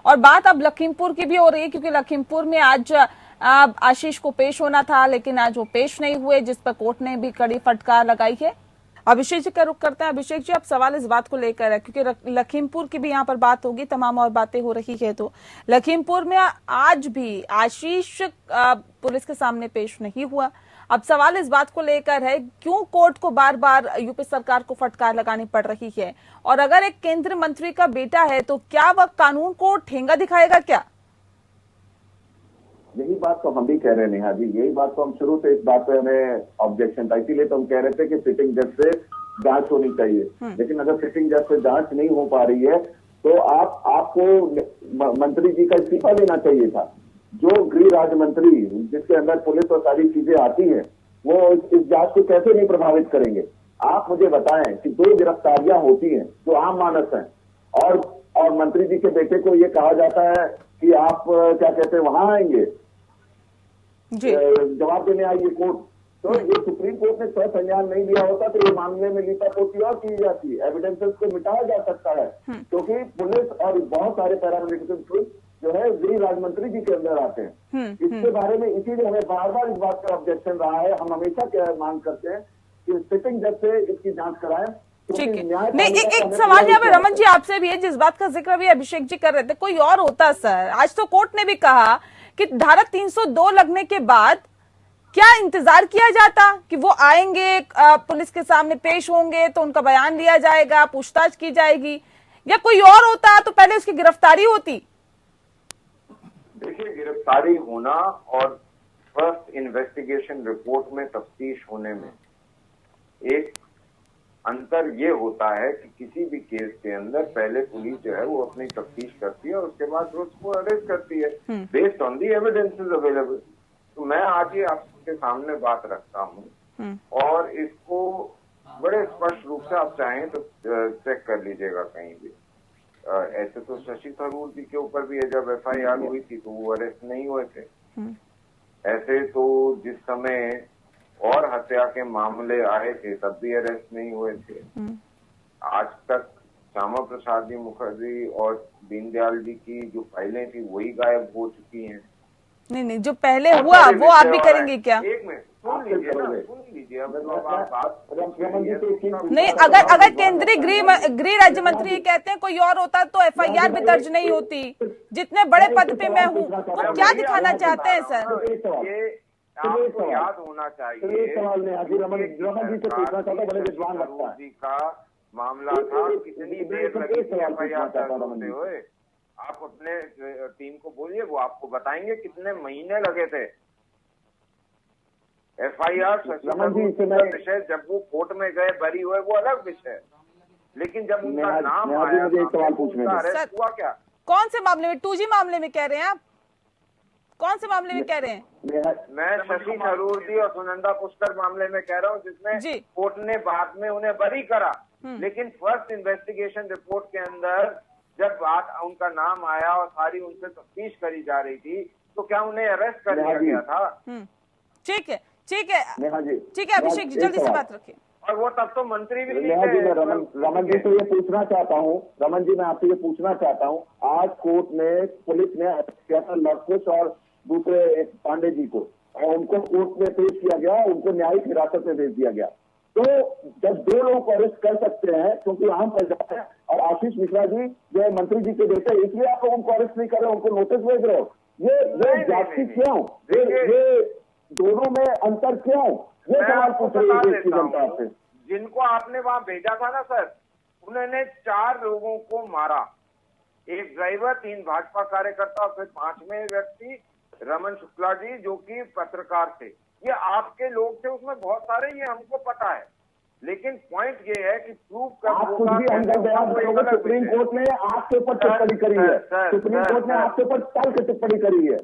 और बात अब लखीमपुर की भी हो रही है, क्योंकि लखीमपुर में आज आशीष को पेश होना था, लेकिन आज वो पेश नहीं हुए, जिस पर कोर्ट ने भी कड़ी फटकार लगाई है। अभिषेक जी का रुख करते हैं। अभिषेक जी, अब सवाल इस बात को लेकर है, क्योंकि लखीमपुर की भी यहाँ पर बात होगी, तमाम और बातें हो रही है। तो लखीमपुर में आज भी आशीष पुलिस के सामने पेश नहीं हुआ। अब सवाल इस बात को लेकर है, क्यों कोर्ट को बार बार यूपी सरकार को फटकार लगानी पड़ रही है, और अगर एक केंद्रीय मंत्री का बेटा है तो क्या वह कानून को ठेंगा दिखाएगा क्या? यही बात तो हम भी कह रहे हैं नेहा जी, यही बात तो हम शुरू से इस बात पे हमें ऑब्जेक्शन था, इसीलिए तो हम कह रहे थे कि सिटिंग जज से जांच होनी चाहिए। लेकिन अगर सिटिंग जज से जांच नहीं हो पा रही है तो आपको मंत्री जी का इस्तीफा देना चाहिए था। जो गृह राज्य मंत्री, जिसके अंदर पुलिस और सारी चीजें आती हैं, वो इस जांच को कैसे नहीं प्रभावित करेंगे? आप मुझे बताएं कि 2 गिरफ्तारियां होती हैं जो आम मानस हैं, और मंत्री जी के बेटे को ये कहा जाता है कि आप क्या कहते हैं वहां आएंगे, जवाब देने आइए कोर्ट। तो ये सुप्रीम कोर्ट ने संज्ञान नहीं लिया होता तो ये मामले में लीपापोती और की जाती, एविडेंसेस को मिटाया जा सकता है, क्योंकि पुलिस और बहुत सारे पैरामिलिट्री जो है गृह राज्य मंत्री जी के अंदर आते हैं। इसके बारे में इसीलिए हमें बार बार इस बात का ऑब्जेक्शन रहा है। हम हमेशा क्या मांग करते हैं कि सिटिंग जज से इसकी जांच कराएं। ठीक है, नहीं एक सवाल यहाँ पे रमन जी आपसे भी है, जिस बात का जिक्र भी अभिषेक जी कर रहे थे, कोई और होता सर। आज तो कोर्ट ने भी कहा कि धारा 302 लगने के बाद क्या इंतजार किया जाता कि वो आएंगे, पुलिस के सामने पेश होंगे, तो उनका बयान लिया जाएगा, पूछताछ की जाएगी, या कोई और होता तो पहले उसकी गिरफ्तारी होती? देखिए, गिरफ्तारी होना और फर्स्ट इन्वेस्टिगेशन रिपोर्ट में तफ्तीश होने में एक अंतर ये होता है कि किसी भी केस के अंदर पहले पुलिस जो है वो अपनी तफ्तीश करती है और उसके बाद उसको अरेस्ट करती है based on the evidences available. तो मैं आज ये आपके सामने बात रखता हूँ और इसको बड़े स्पष्ट रूप से आप चाहें तो चेक कर लीजिएगा कहीं भी। ऐसे तो शशि थरूर जी के ऊपर भी जब एफआईआर हुई थी तो वो अरेस्ट नहीं हुए थे। ऐसे तो जिस समय और हत्या के मामले आए थे तब भी अरेस्ट नहीं हुए थे। आज तक श्यामा प्रसाद जी मुखर्जी और दीनदयाल जी की जो फाइलें थी वही गायब हो चुकी हैं। नहीं, जो पहले हुआ वो आप भी करेंगे क्या? एक मिनट सुन लीजिए ना, सुन लीजिए। अगर आप बात नहीं, अगर केंद्रीय गृह राज्य मंत्री कहते हैं कोई और होता तो एफआईआर भी दर्ज नहीं होती, जितने बड़े पद पे मैं हूँ, वो क्या दिखाना चाहते हैं सर? आपको याद होना चाहिए सवाल नेहा जी, रमन जी से पूछना चाहता हूँ, बड़े विद्वान लगता है जी का मामला था, कितनी देर लगी थी FIR दर्ज होते हुए? आप अपने टीम को बोलिए, वो आपको बताएंगे कितने महीने लगे थे। FIR विषय जब वो कोर्ट में गए बरी हुए वो अलग विषय, लेकिन जब उनका नाम आया मुझे एक सवाल पूछने उनका अरेस्ट हुआ क्या? कौन से मामले में? 2G मामले में कह रहे हैं आप? कौन से मामले में कह रहे हैं? मैं शशि थरूर और सुनंदा पुष्कर मामले में कह रहा हूँ, जिसमें कोर्ट ने बाद में उन्हें बरी करा, लेकिन फर्स्ट इन्वेस्टिगेशन रिपोर्ट के अंदर जब बात उनका नाम आया और सारी उनसे तफ्तीश करी जा रही थी, तो क्या उन्हें अरेस्ट कर लिया गया था? ठीक है, ठीक है, ठीक है अभिषेक जी, जल्दी से बात रखिए। और वो तब तो मंत्री भी नहीं नेहा जी, थे। मैं रमन जी से ये पूछना चाहता हूँ, रमन जी मैं आपसे ये पूछना चाहता हूँ, आज कोर्ट ने, पुलिस ने अरेस्ट किया था लवकुश और दूसरे एक पांडे जी को, और उनको कोर्ट में पेश किया गया, उनको न्यायिक हिरासत में भेज दिया गया। तो जब दो लोगों को अरेस्ट कर सकते हैं क्योंकि आम प्रजा है, और आशीष मिश्रा जी जो है मंत्री जी के बेटे, इसलिए आप लोग उनको अरेस्ट नहीं कर रहे, उनको नोटिस भेज रहे हो, ये जाति क्यों? ये दोनों में अंतर क्यों? ये सवाल पूछ रही है देश की जनता से। जिनको आपने वहां भेजा था ना सर, उन्होंने 4 लोगों को मारा, एक ड्राइवर, 3 भाजपा कार्यकर्ता और फिर 5वें व्यक्ति रमन शुक्ला जी जो कि पत्रकार थे। ये आपके लोग थे, उसमें बहुत सारे, ये हमको पता है, लेकिन पॉइंट ये है कि प्रूव कर सुप्रीम कोर्ट ने आपके ऊपर टिप्पणी करी है, सुप्रीम कोर्ट ने आपके ऊपर तर्क टिप्पणी करी है,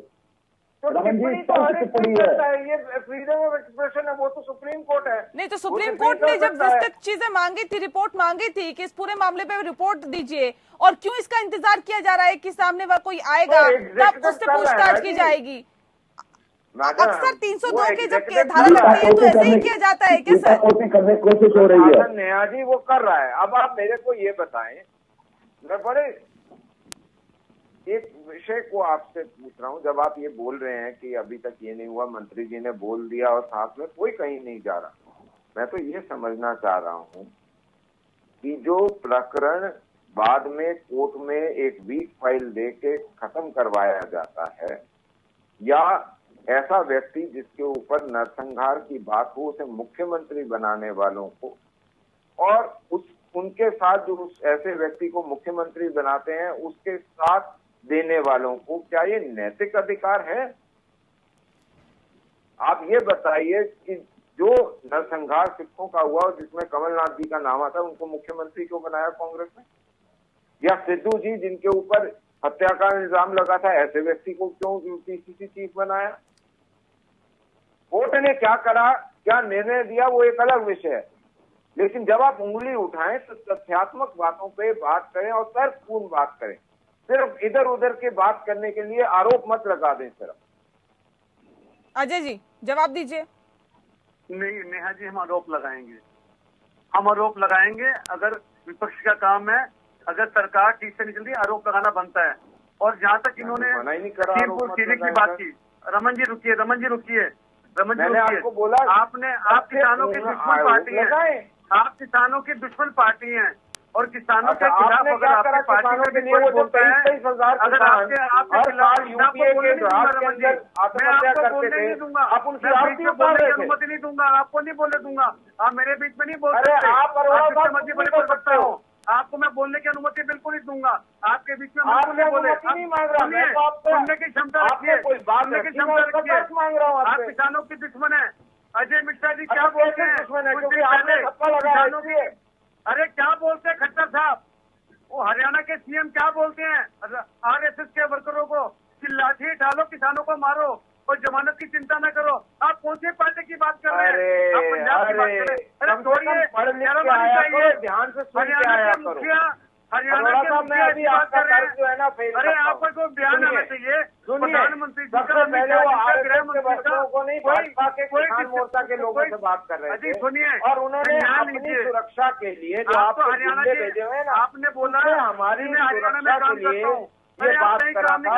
टिप्पणी तो हर एक करता है, ये फ्रीडम ऑफ एक्सप्रेशन है, वो तो सुप्रीम कोर्ट है। नहीं तो सुप्रीम कोर्ट ने जब विस्तृत चीजें मांगी थी, रिपोर्ट मांगी थी कि इस पूरे मामले पे रिपोर्ट दीजिए, और क्यों इसका इंतजार किया जा रहा है कि सामने वह कोई आएगा तब उससे पूछताछ की जाएगी? अक्सर 302 के जब धारा लगती है तो ऐसे ही किया जाता है क्या सर? करने की कोशिश हो रही है नेहा जी, वो कर रहा है। अब आप मेरे को ये बताएं, मैं बड़े एक विषय को आपसे पूछ रहा हूं, जब आप ये बोल रहे हैं कि अभी तक ये नहीं हुआ, मंत्री जी ने बोल दिया और साथ में कोई कहीं नहीं जा रहा, मैं तो ये समझना चाह रहा हूं कि जो प्रकरण बाद में कोर्ट में एक वीक फाइल देके खत्म करवाया जाता है, या ऐसा व्यक्ति जिसके ऊपर नरसंहार की बात हो, उसे मुख्यमंत्री बनाने वालों को, और उनके साथ जो ऐसे व्यक्ति को मुख्यमंत्री बनाते हैं उसके साथ देने वालों को, क्या ये नैतिक अधिकार है? आप ये बताइए कि जो नरसंहार सिखों का हुआ और जिसमें कमलनाथ जी का नाम आता, उनको मुख्यमंत्री क्यों बनाया कांग्रेस ने? या सिद्धू जी जिनके ऊपर हत्या का इल्जाम लगा था, ऐसे व्यक्ति को क्यों PCC चीफ बनाया? कोर्ट ने क्या करा, क्या निर्णय दिया, वो एक अलग विषय है, लेकिन जब आप उंगली उठाएं तो तथ्यात्मक बातों पे बात करें और तर्कपूर्ण बात करें। सिर्फ इधर उधर के बात करने के लिए आरोप मत लगा दें। सिर्फ अजय जी जवाब दीजिए। नहीं नेहा जी, हम आरोप लगाएंगे, अगर विपक्ष का काम है, अगर सरकार ठीक से नहीं चल रही, आरोप लगाना बनता है। और जहाँ तक इन्होंने की बात की, रमन जी रुकिए, मैंने आपको बोला, आप किसानों की दुश्मन पार्टी है, आप किसानों की दुश्मन पार्टी है, और किसानों के खिलाफ अगर आपकी पार्टी में भी कोई बोलता है, अगर आपके खिलाफ यूपीए के ड्राफ्ट के अंदर आत्महत्या करते थे, आप उनकी आरती उतार रहे थे। अनुमति नहीं दूंगा, आपको नहीं बोलने दूंगा, आप मेरे बीच में नहीं बोल सकते। आप सकता हो, आपको मैं बोलने की अनुमति बिल्कुल नहीं दूंगा, आपके बीच में नहीं बोले, सुनने की क्षमता रखिए, सुनने की क्षमता रखिए। आप किसानों की दुश्मन है। अजय मिश्रा जी क्या बोलते हैं? किसानों की, अरे क्या बोलते हैं खट्टर साहब, वो हरियाणा के CM क्या बोलते हैं RSS के वर्करों को कि लाठी डालो, किसानों को मारो और जमानत की चिंता न करो। आप कौन सी पार्टी की बात कर रहे हैं? आप पंजाब की बात कर रहे हैं? अरे छोड़िए, ध्यान से हरियाणा के मुखिया की बात कर रहे हैं। अरे आपको कोई बयान आना चाहिए, प्रधानमंत्री जी का, गृहमंत्री को नहीं, भाजपा के किसान मोर्चा के लोगों से बात कर रहे थे, सुनिए, और उन्होंने अपनी सुरक्षा के लिए जो आपको हरियाणा के भेजे हुए ना, आपने बोला हमारी सुरक्षा के लिए ये बात कर रहा था।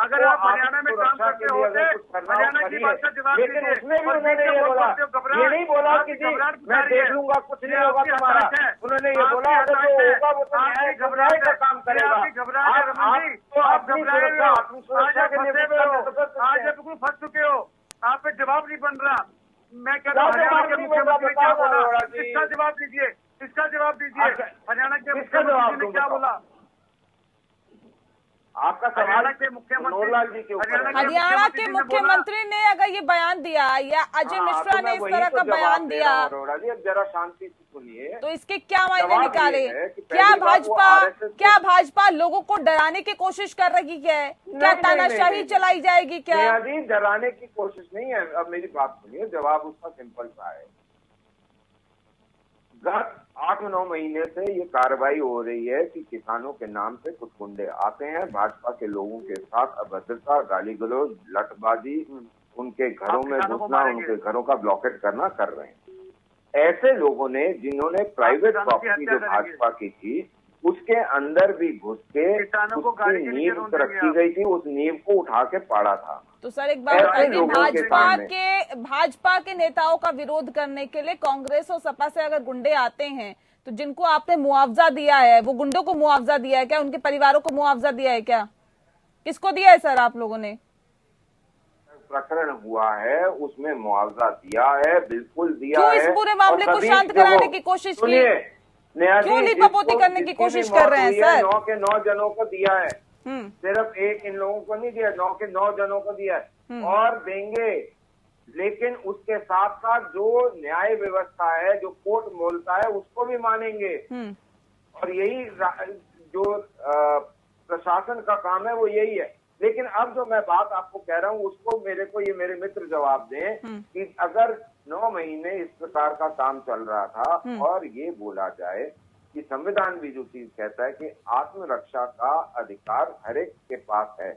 अगर आप हरियाणा में काम करते होते, हरियाणा की बात का जवाब, लेकिन उसमें भी उन्होंने ये बोला, ये नहीं बोला कि जी मैं देख लूंगा, कुछ नहीं होगा तुम्हारा। उन्होंने ये बोला अगर जो होगा वो तो न्याय घबराए का काम करेगा। आप अपनी सुरक्षा के लिए आज बिल्कुल फंस चुके हो, आप पे जवाब नहीं बन रहा। मैं कहता हूँ हरियाणा के मुख्यमंत्री ने क्या बोला, इसका जवाब दीजिए, इसका जवाब दीजिए। हरियाणा के मुख्यमंत्री ने क्या बोला? आपका हरियाणा के मुख्यमंत्री हरियाणा के मुख्यमंत्री ने अगर ये बयान दिया या अजय मिश्रा ने इस तरह का बयान दिया, अरोड़ा जी अब जरा शांति से सुनिए, तो इसके क्या मायने निकाले? क्या भाजपा लोगों को डराने की कोशिश कर रही है? क्या तानाशाही चलाई जाएगी क्या? जी डराने की कोशिश नहीं है। अब मेरी बात सुनिए, जवाब उसका सिंपल सा है। गत 8-9 महीने से ये कार्रवाई हो रही है कि किसानों के नाम से कुछ गुंडे आते हैं, भाजपा के लोगों के साथ अभद्रता, गाली गलौज, लठबाजी, उनके घरों में घुसना, उनके घरों का ब्लॉकेट करना कर रहे हैं। ऐसे लोगों ने, जिन्होंने प्राइवेट प्रॉपर्टी जो भाजपा की थी उसके अंदर भी घुस के उसकी नींव रखी गई थी, उस नींव को उठा के पाड़ा था। तो सर एक बात बताइए, भाजपा के नेताओं का विरोध करने के लिए कांग्रेस और सपा से अगर गुंडे आते हैं तो जिनको आपने मुआवजा दिया है, वो गुंडों को मुआवजा दिया है क्या? उनके परिवारों को मुआवजा दिया है क्या? किसको दिया है सर आप लोगों ने? प्रकरण हुआ है उसमें मुआवजा दिया है, बिल्कुल दिया है। क्यों इस पूरे मामले को शांत कराने की कोशिश की? क्यों लिपापोती करने की कोशिश कर रहे हैं सर? 9 के 9 जनों को दिया है, सिर्फ एक इन लोगों को नहीं दिया, 9 के 9 जनों को दिया है और देंगे। लेकिन उसके साथ साथ जो न्याय व्यवस्था है, जो कोर्ट बोलता है, उसको भी मानेंगे। और यही जो प्रशासन का काम है वो यही है। लेकिन अब जो मैं बात आपको कह रहा हूँ उसको ये मेरे मित्र जवाब दें कि अगर 9 महीने इस प्रकार का काम चल रहा था और ये बोला जाए कि संविधान भी जो चीज कहता है कि आत्मरक्षा का अधिकार हर एक के पास है,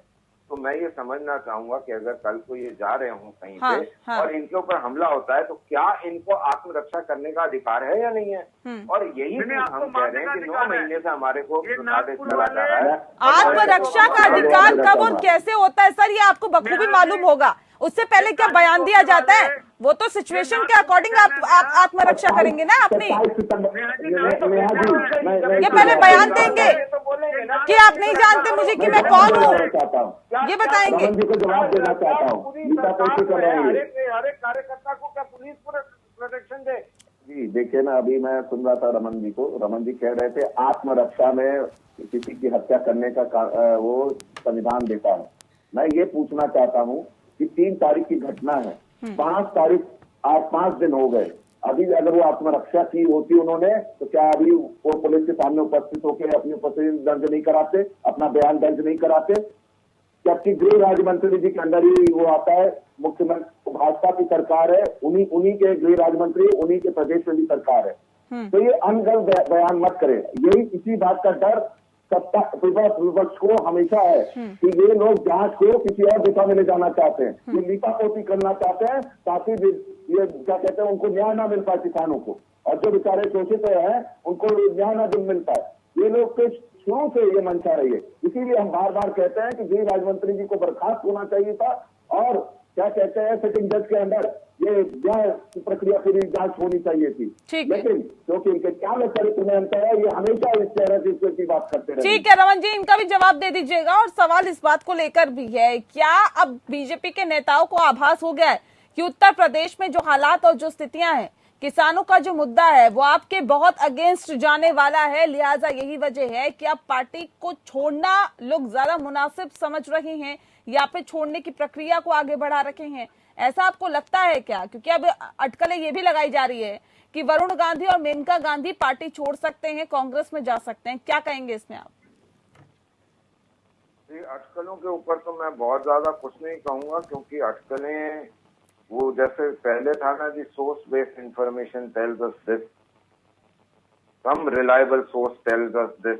तो मैं ये समझना चाहूंगा कि अगर कल को ये जा रहे हों कहीं पे और इनके ऊपर हमला होता है तो क्या इनको आत्मरक्षा करने का अधिकार है या नहीं है? और यही हम कह रहे हैं कि 9 महीने से हमारे को चला जा रहा है। आत्मरक्षा का अधिकार कब और कैसे होता है सर, ये आपको बखूबी मालूम होगा। उससे पहले क्या बयान दिया जाता है? वो तो सिचुएशन के अकॉर्डिंग आप आत्मरक्षा करेंगे ना अपनी। ये पहले बयान देंगे कि आप नहीं जानते मुझे कि मैं कौन हूँ, ये बताएंगे। जवाब देना चाहता हूँ, हर एक कार्यकर्ता को क्या पुलिस प्रोटेक्शन दे? जी देखिए ना, अभी मैं सुन रहा था रमन जी को, रमन जी कह रहे थे आत्मरक्षा में किसी की हत्या करने का वो संविधान देता है। मैं ये पूछना चाहता हूँ कि 3 तारीख की घटना है, 5 तारीख आज 5 दिन हो गए, अभी अगर वो आत्मरक्षा की होती उन्होंने तो क्या अभी वो पुलिस के सामने उपस्थित होकर अपनी उपस्थिति दर्ज नहीं कराते, अपना बयान दर्ज नहीं कराते? जबकि गृह राज्य मंत्री जी के अंदर ही वो आता है, मुख्यमंत्री भाजपा की सरकार है, उन्हीं के गृह राज्य मंत्री, उन्हीं के प्रदेश में भी सरकार है। तो ये अनगढ़ बयान मत करें। यही इसी बात का डर सत्ता विपक्ष को हमेशा है कि ये लोग जांच को किसी और दिशा में ले जाना चाहते हैं, ये लीपापोती करना चाहते हैं ताकि ये क्या कहते हैं उनको न्याय ना मिल पाए किसानों को, और जो बेचारे शोषित हैं उनको न्याय ना मिल पाए। ये लोग के शुरू से ये मंशा रही है। इसीलिए हम बार बार कहते हैं कि गृह राज्य मंत्री जी को बर्खास्त होना चाहिए था और क्या कहते हैं सिटिंग जज के अंदर ये न्याय प्रक्रिया पूरी जांच होनी चाहिए थी। लेकिन क्योंकि इनके क्या चरित्र में अंतर है, ये हमेशा इस तरह की बात करते रहे। ठीक है रमन जी, इनका भी जवाब दे दीजिएगा। और सवाल इस बात को लेकर भी है, क्या अब बीजेपी के नेताओं को आभास हो गया है कि उत्तर प्रदेश में जो हालात और जो स्थितियां हैं, किसानों का जो मुद्दा है वो आपके बहुत अगेंस्ट जाने वाला है, लिहाजा यही वजह है कि अब पार्टी को छोड़ना लोग ज्यादा मुनासिब समझ रहे हैं या फिर छोड़ने की प्रक्रिया को आगे बढ़ा रखे हैं? ऐसा आपको लगता है क्या? क्योंकि अब अटकलें ये भी लगाई जा रही है कि वरुण गांधी और मेनका गांधी पार्टी छोड़ सकते हैं, कांग्रेस में जा सकते हैं। क्या कहेंगे इसमें आप? अटकलों के ऊपर तो मैं बहुत ज्यादा कुछ नहीं कहूंगा, क्योंकि अटकलें वो जैसे पहले था ना जी, source based information tells us this, some reliable source tells us this.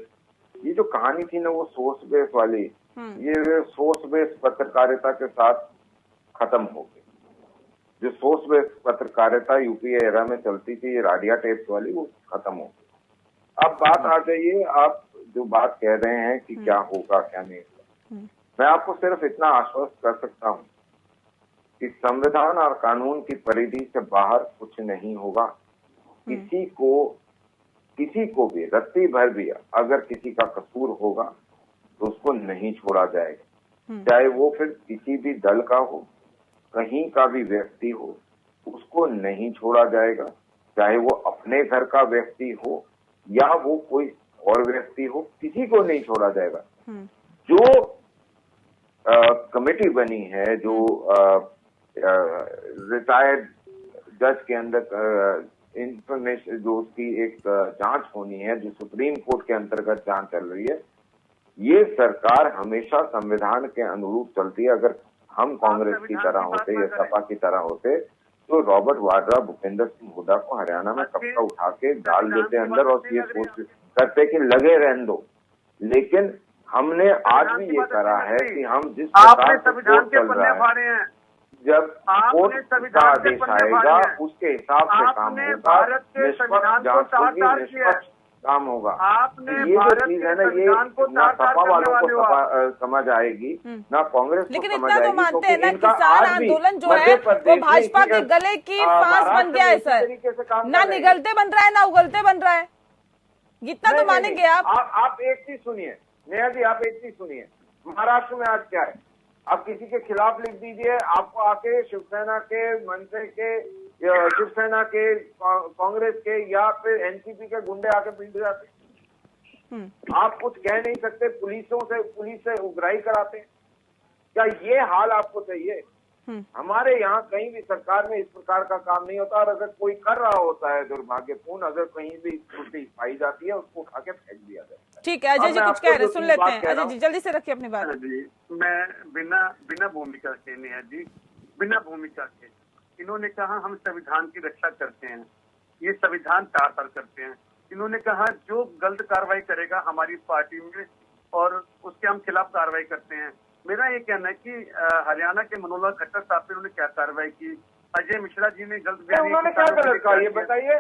ये जो कहानी थी ना वो सोर्स बेस्ड वाली, ये सोर्स बेस्ड पत्रकारिता के साथ खत्म हो गई। जो सोर्स बेस्ड पत्रकारिता यूपीए एरा में चलती थी, ये राडिया टेप्स वाली, वो खत्म हो गई। अब बात आ जाइए, आप जो बात कह रहे हैं कि क्या होगा क्या नहीं होगा, मैं आपको सिर्फ इतना आश्वस्त कर सकता हूँ कि संविधान और कानून की परिधि से बाहर कुछ नहीं होगा। किसी को भी रत्ती भर भी अगर किसी का कसूर होगा तो उसको नहीं छोड़ा जाएगा, चाहे वो फिर किसी भी दल का हो, कहीं का भी व्यक्ति हो उसको नहीं छोड़ा जाएगा, चाहे वो अपने घर का व्यक्ति हो या वो कोई और व्यक्ति हो, किसी को नहीं छोड़ा जाएगा। जो कमेटी बनी है, जो रिटायर्ड जज के अंदर इंफॉर्मेशन, जो उसकी एक जांच होनी है, जो सुप्रीम कोर्ट के अंतर्गत जांच चल रही है, ये सरकार हमेशा संविधान के अनुरूप चलती है। अगर हम कांग्रेस की तरह होते या सपा की तरह होते तो रॉबर्ट वाड्रा, भूपेंद्र सिंह हुड्डा को हरियाणा में कब का उठा के डाल देते अंदर और ये कोशिश करते कि लगे रहने दो। लेकिन हमने आज भी ये करा है कि हम जिस प्रकार से कोर्ट चल रहा है, जब कोर्ट का आदेश आएगा उसके हिसाब से काम होगा, निष्पक्ष जांच होगी, निष्पक्ष काम होगा। ये जो चीज है ना, ये ना सपा वालों को समझ आएगी ना कांग्रेस को लेकिन समझ इतना तो आएगी। मानते हैं ना, किसान आंदोलन जो है वो भाजपा के गले की फांस बन गया है सर, ना निगलते बन रहा है ना उगलते बन रहा है, इतना तो मानेंगे आप एक चीज सुनिए नेहा जी, आप एक चीज सुनिए, महाराष्ट्र में आज क्या है, आप किसी के खिलाफ लिख दीजिए, आपको आके शिवसेना के, मनसे के, शिवसेना के, कांग्रेस के या फिर एनसीपी के गुंडे आके पीट जाते। आप कुछ कह नहीं सकते, पुलिस से उगराही कराते। क्या ये हाल आपको चाहिए? हमारे यहाँ कहीं भी सरकार में इस प्रकार का काम नहीं होता, और अगर कोई कर रहा होता है दुर्भाग्यपूर्ण, अगर कहीं भी त्रुटि पाई जाती है उसको उठा के फेंक दिया जाता है। ठीक है, अजय जी कुछ कह रहे, सुन लेते हैं। अजय जी जल्दी से रखिए अपनी बात। जी, मैं बिना भूमिका के, नेहा जी, बिना भूमिका के, इन्होंने कहा हम संविधान की रक्षा करते हैं, ये संविधान तार तार करते हैं। इन्होंने कहा जो गलत कार्रवाई करेगा हमारी पार्टी में और उसके हम खिलाफ कार्रवाई करते हैं। मेरा ये कहना है कि हरियाणा के मनोहर लाल खट्टर साहब पे उन्होंने क्या कार्रवाई की, अजय मिश्रा जी ने गलत बयान, उन्होंने क्या गलत कहा ये बताइए।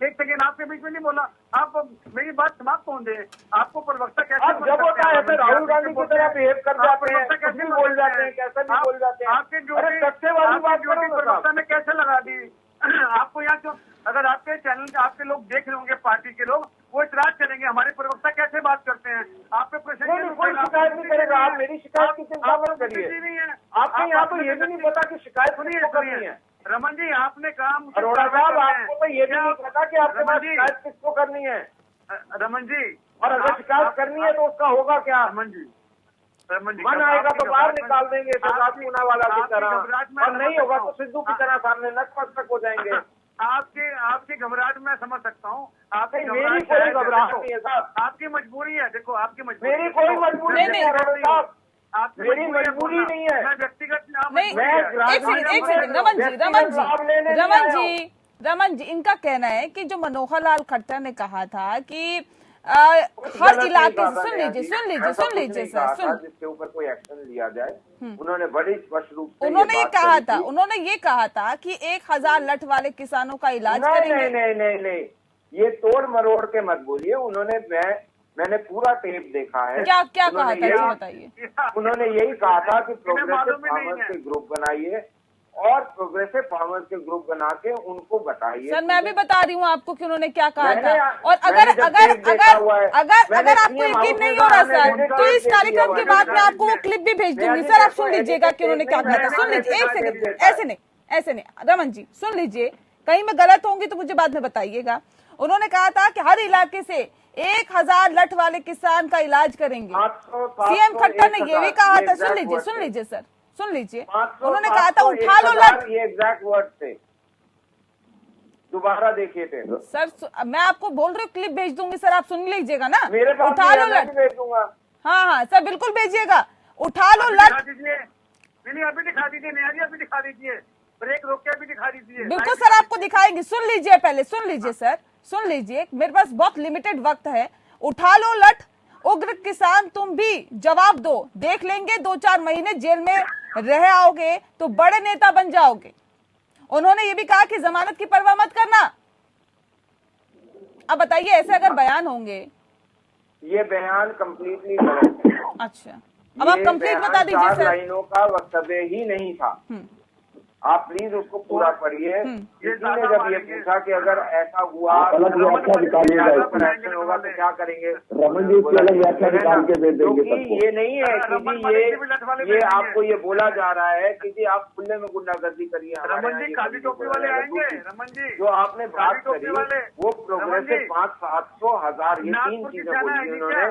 एक सेकेंड, आपके बीच में नहीं बोला, आप मेरी बात समाप्त होने दें। आपको प्रवक्ता कैसे आप जब होता है तो राहुल गांधी की तरह बिहेव कर जाते हैं, कैसे बोल जाते हैं, कैसे भी बोल जाते हैं। आपके ड्यूटी प्रवक्ता ने कैसे लगा दी? आपको यहाँ क्यों, अगर आपके चैनल आपके लोग देख रहे होंगे, पार्टी के लोग, वो इतराज करेंगे हमारे प्रवक्ता कैसे बात करते हैं। आप पे कोई शिकायत नहीं करेगा। आप मेरी शिकायत की चिंता मत करिए। आपके यहाँ तो ये भी नहीं पता कि शिकायत किसको करनी है। रमन जी, आपने कहा अरोड़ा साहब, आपको तो ये भी नहीं पता कि आपके पास शिकायत किसको करनी है। रमन जी, और अगर शिकायत करनी है तो उसका होगा क्या? रमन जी, मन आएगा तो बाहर निकाल देंगे पूनावाला की तरह, और नहीं होगा तो सिद्धू की तरह सामने नतमस्तक हो जाएंगे। आपकी घबराहट मैं समझ सकता हूँ। मेरी कोई घबराहट नहीं है साहब, आपकी मजबूरी है। देखो, आपकी मजबूरी, मेरी कोई मजबूरी नहीं है साहब, मेरी मजबूरी नहीं है। मैं व्यक्तिगत नहीं, एक सेकंड रमन जी, इनका कहना है कि जो मनोहर लाल खट्टर ने कहा था कि हर इलाके से, सुन लीजिए सर, जिसके ऊपर कोई एक्शन लिया जाए, उन्होंने बड़ी स्पष्ट रूप से उन्होंने ये कहा था कि 1000 लठ वाले किसानों का इलाज करेंगे। नहीं, ये तोड़ मरोड़ के मत बोलिए। मैंने पूरा टेप देखा है। क्या कहा था ये बताइए। उन्होंने यही कहा था कि प्रोग्रेसिव फार्मर्स के ग्रुप बनाइए और प्रोग्रेसिव फार्मर्स के ग्रुप बना के उनको बताइए। सर, मैं भी बता रही हूँ आपको कि उन्होंने क्या कहा था। और अगर आपको यकीन नहीं हो रहा सर, तो इस कार्यक्रम के बाद मैं आपको वो क्लिप भी भेज दूंगी। सर, आप सुन लीजिएगा कि उन्होंने क्या कहा था। सुन लीजिए, एक सेकंड, ऐसे नहीं रमन जी, सुन लीजिए, कहीं मैं गलत होंगी तो मुझे बाद में बताइएगा। उन्होंने कहा था कि हर इलाके से 1000 लठ वाले किसान का इलाज करेंगे। सीएम खट्टर ने ये भी कहा था। सुन लीजिए सर, सुन लीजिए, उन्होंने कहा था उठा लो लठ, ये एग्जैक्ट वर्ड थे, दोबारा देखिए थे सर। मैं आपको बोल रही हूँ, क्लिप भेज दूंगी सर, आप सुन लीजिएगा ना। मेरे पास उठा लो लठ, भेज दूंगा। हाँ सर, बिल्कुल भेजिएगा। उठा लो लठ, नहीं, अभी दिखा दीजिए नेहा जी, अभी दिखा दीजिए, ब्रेक रोक के अभी दिखा दीजिए। बिल्कुल सर, आपको दिखाएंगे। सुन लीजिए, पहले सुन लीजिए सर, सुन लीजिए, मेरे पास बहुत लिमिटेड वक्त है। उठा लो लठ, उग्र किसान तुम भी जवाब दो, देख लेंगे 2-4 महीने जेल में रह आओगे तो बड़े नेता बन जाओगे। उन्होंने ये भी कहा कि जमानत की परवाह मत करना। अब बताइए, ऐसे अगर बयान होंगे? ये बयान कंप्लीटली गलत है। अच्छा, अब आप कंप्लीट बता दीजिए सर। 4 लाइनों का वक्तव्य ही नहीं था। आप प्लीज उसको पूरा पढ़िए। किसी ने जब ये पूछा कि अगर ऐसा हुआ आप अलग व्याख्या निकालिएगा इसकी। एक्शन होगा तो क्या करेंगे, रमन जी इसकी अलग व्याख्या निकाल के दे देंगे क्योंकि सबको। ये नहीं है कि जी ये आपको ये बोला जा रहा है कि जी आप खुले में गुंडागर्दी करिए। रमन जी काली टोपी वाले आएंगे, रमन जी जो आपने बात करी वो प्रोग्रेसिव 500-700,000 ये 3 चीजें बोली उन्होंने,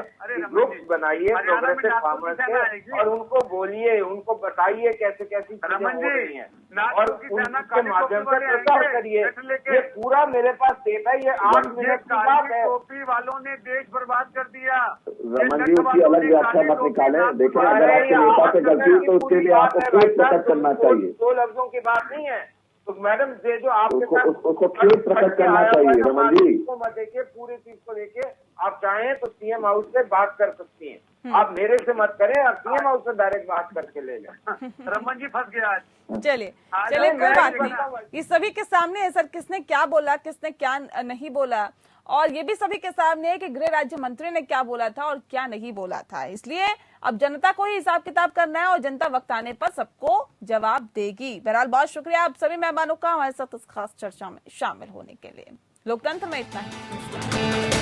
ग्रुप्स बनाइए प्रोग्रेसिव फार्मर्स के और उनको बोलिए, उनको बताइए कैसे कैसी चीजें हो रही हैं और उनके माध्यम से प्रचार करिए। ये पूरा मेरे पास टेप है, ये 8 मिनट की बात है। टोपी वालों ने देश बर्बाद कर दिया। रमन जी उसकी अलग व्याख्या मत निकालें। देखिए अगर आपके नेता से गलती है तो उसके लिए आपको खेद प्रकट करना चाहिए। 2 लफ्जों की बात नहीं है। तो मैडम ये जो आपके उसको खेद प्रकट करना चाहिए रमन जी। को मत देखिए, पूरी चीज को देखिए। आप चाहें तो सीएम हाउस से बात कर सकती हैं, आप मेरे से मत करें, आप सीएम हाउस से डायरेक्ट बात करके ले लें। रमन जी फंस गया आज। चलिए कोई बात नहीं, ये सभी के सामने है सर किसने क्या बोला किसने क्या नहीं बोला, और ये भी सभी के सामने है कि गृह राज्य मंत्री ने क्या बोला था और क्या नहीं बोला था। इसलिए अब जनता को ही हिसाब किताब करना है और जनता वक्त आने पर सबको जवाब देगी। बहरहाल बहुत शुक्रिया आप सभी मेहमानों का हमारे साथ इस खास चर्चा में शामिल होने के लिए। लोकतंत्र में इतना ही।